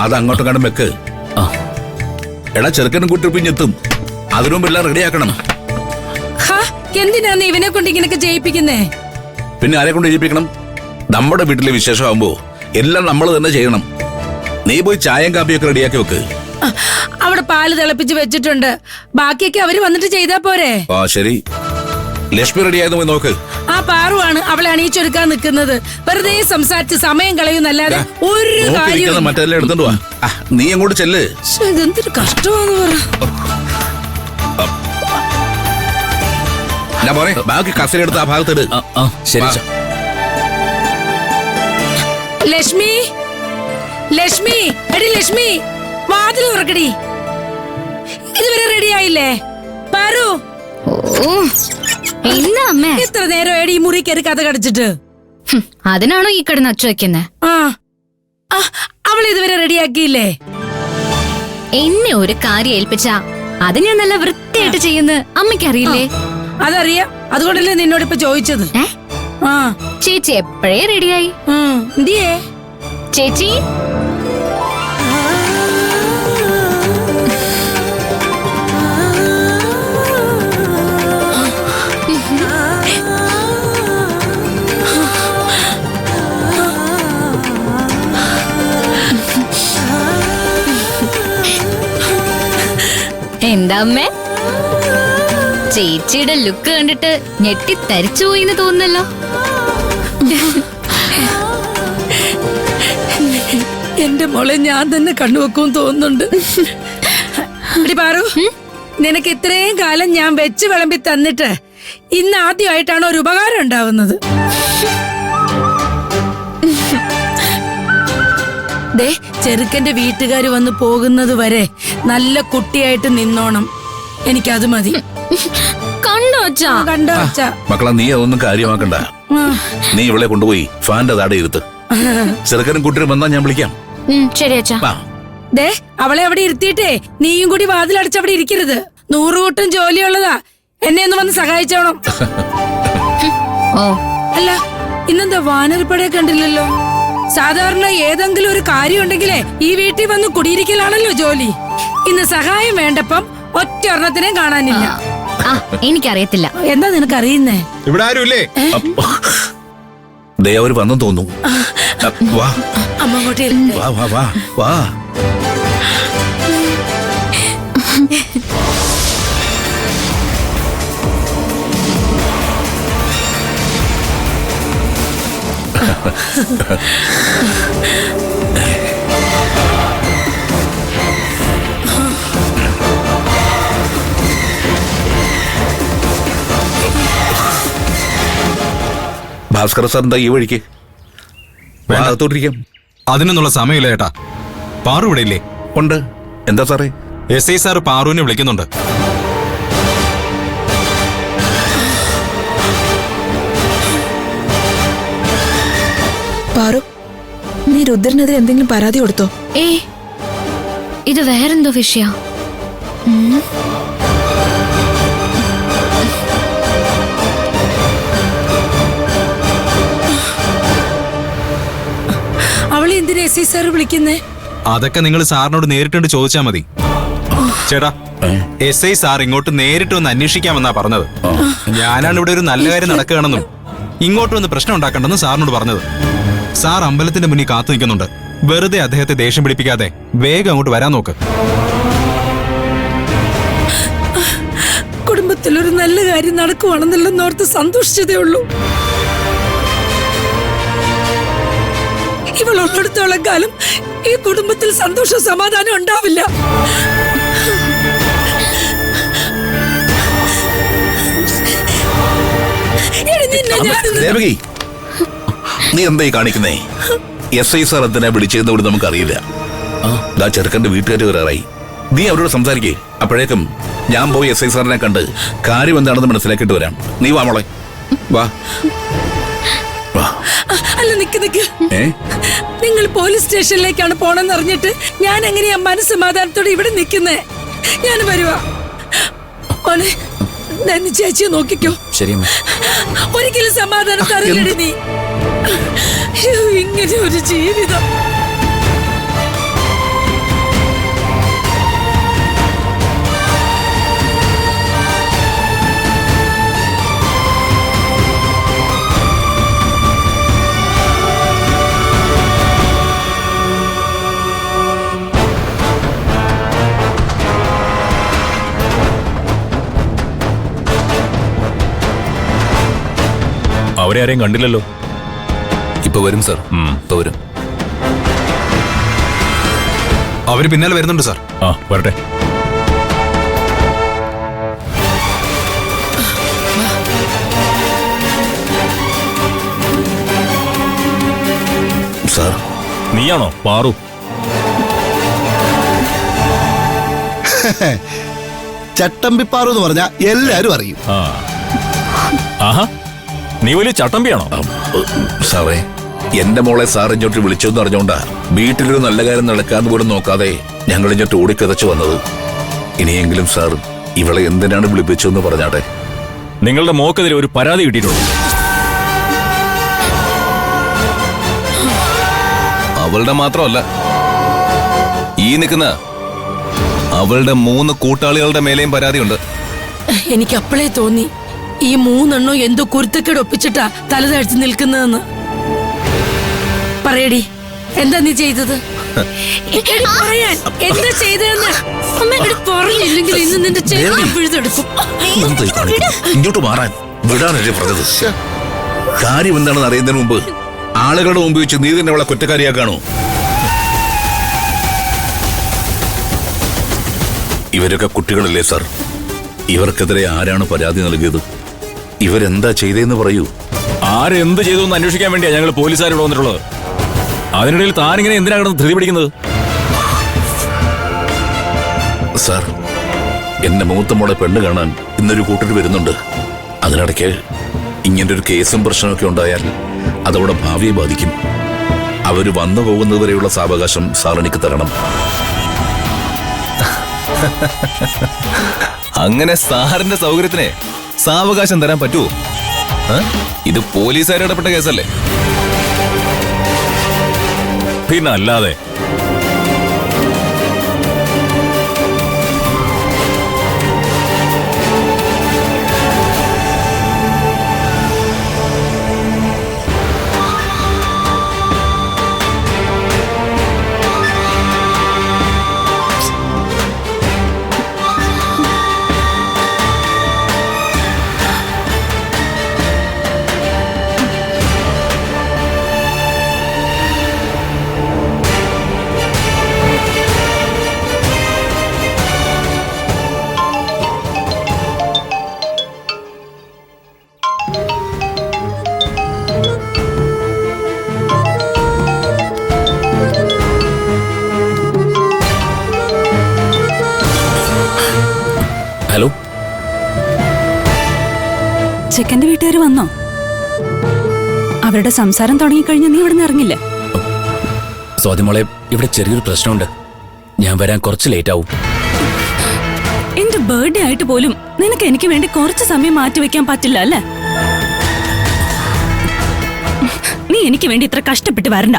അത് അങ്ങോട്ടും കണ്ടും വെക്ക്. എടാ ചെറുക്കനും കുട്ടിപ്പിഞ്ഞെത്തും, അതിനു മുമ്പ് എല്ലാം റെഡിയാക്കണം. എന്തിനാന്ന് ഇവനെ കൊണ്ട് ഇങ്ങനൊക്കെ ചെയ്യിപ്പിക്കുന്നേ? പിന്നെ ആരെ കൊണ്ട് ചെയ്യിപ്പിക്കണം? നമ്മുടെ വീട്ടിലെ വിശേഷമാകുമ്പോ എല്ലാം നമ്മൾ തന്നെ ചെയ്യണം. നീ പോയി ചായയും കാപ്പിയൊക്കെ റെഡിയാക്കി വെക്ക്. അവിടെ പാല് തിളപ്പിച്ച് വെച്ചിട്ടുണ്ട്, ബാക്കിയൊക്കെ അവര് വന്നിട്ട് ചെയ്താ പോരെ? ആ ശരി. ലക്ഷ്മി റെഡിയായെന്ന് പോയി നോക്ക്. ആ പാറുവാണ് അവളെ അണിയിച്ചൊരുക്കാൻ നിൽക്കുന്നത്. വെറുതെ സംസാരിച്ച് സമയം കളയുന്നല്ലാതെ ഒരു കാര്യം. മറ്റെല്ലാം എടുത്തോണ്ട് വാ. നീ അങ്ങോട്ട് ചെല്ല്. ഇതെന്തൊരു കഷ്ടമാന്ന് പറ. ബാക്കി കസര എടുത്ത് ആ ഭാഗത്തിട്. ശരി. ലക്ഷ്മി, ലക്ഷ്മി, എടി ലക്ഷ്മി, വാതിൽ തുറക്കടി. ഇതുവരെ റെഡി ആയില്ലേ? പാറു, എത്ര നേരം എടി മുറി കയറി കഥ കടിച്ചിട്ട്? അതിനാണോ ഈ കിടന്ന് അച്ചു വെക്കുന്നേ? അവൾ ഇതുവരെ റെഡിയാക്കിയില്ലേ? എന്നെ ഒരു കാര്യം ഏൽപ്പിച്ച അത് ഞാൻ നല്ല വൃത്തിയായിട്ട് ചെയ്യുന്ന അമ്മയ്ക്കറിയില്ലേ? അതറിയാം, അതുകൊണ്ടല്ലേ നിന്നോട് ഇപ്പൊ ചോദിച്ചത്. ചേച്ചി എപ്പോഴേ റെഡിയായി. എന്തിയേ ചേച്ചി? എന്താ അമ്മേ, ചേച്ചിയുടെ ലുക്ക് കണ്ടിട്ട് ഞെട്ടി തരിച്ചു പോയിന്ന് തോന്നുന്നല്ലോ. എന്റെ മോളെ ഞാൻ തന്നെ കണ്ണുവെക്കും തോന്നുന്നുണ്ട്. പാറു, നിനക്ക് ഇത്രയും കാലം ഞാൻ വെച്ച് വിളമ്പി തന്നിട്ട് ഇന്ന് ആദ്യമായിട്ടാണ് ഒരു ഉപകാരം ഉണ്ടാവുന്നത്. ദേ, ചെറുക്കന്റെ വീട്ടുകാര് വന്ന് പോകുന്നത് വരെ നല്ല കുട്ടിയായിട്ട് നിന്നോണം. എനിക്കത് മതി. കണ്ടോ അച്ഛാ? കണ്ടോ അച്ഛാ? മക്കളെ, നീ അതൊന്നും കാര്യമാക്കണ്ട. നീ ഇവളെ കൊണ്ടുപോയി ഫാന്റെ താടെ ഇരുത്ത്. ചെറുക്കനും കുട്ടിയും വന്നാ ഞാൻ വിളിക്കാം. ശരി അച്ഛാ. ദേ, അവളെ അവിടെ ഇരുത്തിയിട്ടേ നീയും കൂടി വാതിലടച്ച് അവിടെ ഇരിക്കരുത്. 100 കൂട്ടം ജോലിയുള്ളതാ. എന്നെ ഒന്ന് വന്ന് സഹായിച്ചോണം. അല്ല, ഇന്നെന്താ വാനരപ്പടയെ കണ്ടില്ലല്ലോ? സാധാരണ ഏതെങ്കിലും ഒരു കാര്യം ഉണ്ടെങ്കിലേ ഈ വീട്ടിൽ വന്ന് കുടിയിരിക്കലാണല്ലോ ജോലി. ഇന്ന് സഹായം വേണ്ടപ്പം ഒറ്റ ഒരെണ്ണത്തിനെയും കാണാനില്ല. എനിക്കറിയത്തില്ല. എന്താ നിനക്കറിയുന്നേ? ഇവിടെ ആരുമില്ലേ? ദേ, അവര് വന്നു തോന്നുന്നു. വാ അമ്മ അങ്ങോട്ടേ. വാ വാ വാ വാ. ഭാസ്കര സാർ എന്താ ഈ വഴിക്ക്? അതിനൊന്നുള്ള സമയമില്ല ചേട്ടാ. പാറു ഇവിടെ ഇല്ലേ? ഉണ്ട്. എന്താ സാറേ? SI സാർ പാറുവിനെ വിളിക്കുന്നുണ്ട്. പാറു, നീ രുദ്രനെതിരെ എന്തെങ്കിലും പരാതി കൊടുത്തോ? ഇത് വേറെന്തോ വിഷയ. അവളെ എന്തിനാ SI സാർ വിളിക്കുന്നേ? അതൊക്കെ നിങ്ങൾ സാറിനോട് നേരിട്ടുണ്ട് ചോദിച്ചാ മതി. ചേട്ടാ, SI സാർ ഇങ്ങോട്ട് നേരിട്ട് വന്ന് അന്വേഷിക്കാമെന്നാ പറഞ്ഞത്. ഞാനാണ് ഇവിടെ ഒരു നല്ല കാര്യം നടക്കുകയാണെന്നും ഇങ്ങോട്ട് വന്ന് പ്രശ്നം ഉണ്ടാക്കണ്ടെന്നും സാറിനോട് പറഞ്ഞത്. സാർ അമ്പലത്തിന്റെ മുന്നിൽ കാത്തു നിൽക്കുന്നുണ്ട്. വെറുതെ അദ്ദേഹത്തെ ദേഷ്യം പിടിപ്പിക്കാതെ വേഗം അങ്ങോട്ട് വരാൻ നോക്ക്. കുടുംബത്തിൽ ഒരു നല്ല കാര്യം നടക്കുവാണെന്നോർത്ത് സന്തോഷിച്ചതേ ഉള്ളൂ. ഇവളുള്ളിടത്തോളം കാലം ഈ കുടുംബത്തിൽ സന്തോഷ സമാധാനം ഉണ്ടാവില്ല. ദേവകി, നീ എന്തായി കാണിക്കുന്നേ? SI സാർ എന്തിനാ വിളിച്ചതെന്ന് കൂടി നമുക്കറിയില്ല. ചെറുക്കന്റെ വീട്ടുകാർ വരാറായി. നീ അവരോട് സംസാരിക്കേ. അപ്പോഴേക്കും ഞാൻ പോയി SI സാറിനെ കണ്ട് കാര്യം എന്താണെന്ന് മനസ്സിലാക്കിയിട്ട് വരാം. നീ വാ മോളെ, വാ. അല്ല, നിക്ക്. നിങ്ങൾ പോലീസ് സ്റ്റേഷനിലേക്കാണ് പോണെന്ന് അറിഞ്ഞിട്ട് ഞാൻ എങ്ങനെയാ മനസ്സമാധാനത്തോടെ ഇവിടെ നിൽക്കുന്നേ? ഞാൻ വരുവാ. ചേച്ചിയെ നോക്കിക്കോ. ശരി. ഒരിക്കലും സമാധാനം തരില്ലടി നീ. ഇങ്ങനെ ഒരു ജീവിതം. അവരെ ആരെയും കണ്ടില്ലല്ലോ. ഇപ്പൊ വരും സാർ, ഇപ്പൊ വരും. അവര് പിന്നാലെ വരുന്നുണ്ട് സാർ. ആ വരട്ടെ. സാർ, നീയാണോ പാറു? ചട്ടമ്പിപ്പാറു എന്ന് പറഞ്ഞാൽ എല്ലാരും അറിയും. ആ ആഹാ, നീ വലിയ ചട്ടമ്പിയാണോ? സാറേ, എന്റെ മോളെ സാർ ഇങ്ങോട്ട് വിളിച്ചെന്ന് അറിഞ്ഞോണ്ടാ വീട്ടിലൊരു നല്ല കാര്യം നടക്കാന്ന് പോലും നോക്കാതെ ഞങ്ങൾ ഇങ്ങോട്ട് ഓടിക്കതച്ചു വന്നത്. ഇനിയെങ്കിലും സാർ ഇവളെ എന്തിനാണ് വിളിപ്പിച്ചതെന്ന് പറഞ്ഞാട്ടെ. നിങ്ങളുടെ മോക്കെതിരെ ഒരു പരാതി കിട്ടിയിട്ടുണ്ട്. അവളുടെ മാത്രമല്ല, ഈ നിൽക്കുന്ന അവളുടെ 3 കൂട്ടാളികളുടെ മേലെയും പരാതിയുണ്ട്. എനിക്ക് അപ്പോഴേ തോന്നി ഈ 3 എന്തോ കുരുത്തക്കേട് ഒപ്പിച്ചിട്ടാ തല താഴ്ത്തി നിൽക്കുന്നതെന്ന്. പറയടി, എന്താ നീ ചെയ്തത്? എടി, പറയാൻ എന്താ ചെയ്തതെന്ന് അമ്മയോട് പറഞ്ഞില്ലെങ്കിൽ ഇന്ന് നിന്റെ ചെവി പിഴുതെടുക്കും. എന്താ ഈ കാണിക്കുന്നത്? ഇങ്ങോട്ട് മാറാൻ വിടാനല്ലേ പറഞ്ഞത്? കാര്യം എന്താണെന്ന് അറിയുന്നതിന് മുമ്പ് ആളുകളുടെ മുമ്പ് വെച്ച് നീ തന്നെ അവളെ കുറ്റക്കാരിയാക്കാണോ? ഇവരൊക്കെ കുട്ടികളല്ലേ സാർ? ഇവർക്കെതിരെ ആരാണ് പരാതി നൽകിയത്? ഇവരെന്താ ചെയ്തതെന്ന് പറയൂ. ആരെന്ത് ചെയ്തു എന്ന് അന്വേഷിക്കാൻ വേണ്ടിയാ ഞങ്ങൾ പോലീസുകാരോട് വന്നിട്ടുള്ളത്. അതിനിടയിൽ താനിങ്ങനെ എന്തിനാ കിടന്ന് ധൃതി പിടിക്കുന്നത്? സാർ, എന്റെ മൂത്ത മോളെ പെണ്ണ് കാണാൻ ഇന്നൊരു കൂട്ടർ വരുന്നുണ്ട്. അതിനിടയ്ക്ക് ഇങ്ങനൊരു കേസും പ്രശ്നമൊക്കെ ഉണ്ടായാൽ അതവിടെ ഭാവിയെ ബാധിക്കും. അവര് വന്നു പോകുന്നതുവരെയുള്ള സാവകാശം സാർ എനിക്ക് തരണം. അങ്ങനെ സാറിന്റെ സൗകര്യത്തിന് സാവകാശം തരാൻ പറ്റുമോ? ഇത് പോലീസുകാർ ഇടപെട്ട കേസല്ലേ? പിന്നെ അല്ലാതെ. ഹലോ, ചെക്കന്റെ വീട്ടുകാർ വന്നോ? അവരുടെ സംസാരം തുടങ്ങിക്കഴിഞ്ഞ നീ ഇവിടെ നിന്ന് ഇറങ്ങില്ലേ? സ്വാതിമോളെ, ഇവിടെ ചെറിയൊരു പ്രശ്നമുണ്ട്. ഞാൻ വരാൻ കുറച്ച് ലേറ്റ് ആവും. എന്റെ ബർത്ത്ഡേ ആയിട്ട് പോലും നിനക്ക് എനിക്ക് വേണ്ടി കുറച്ച് സമയം മാറ്റിവെക്കാൻ പറ്റില്ല അല്ലേ? നീ എനിക്ക് വേണ്ടി ഇത്ര കഷ്ടപ്പെട്ട് വരണ്ട.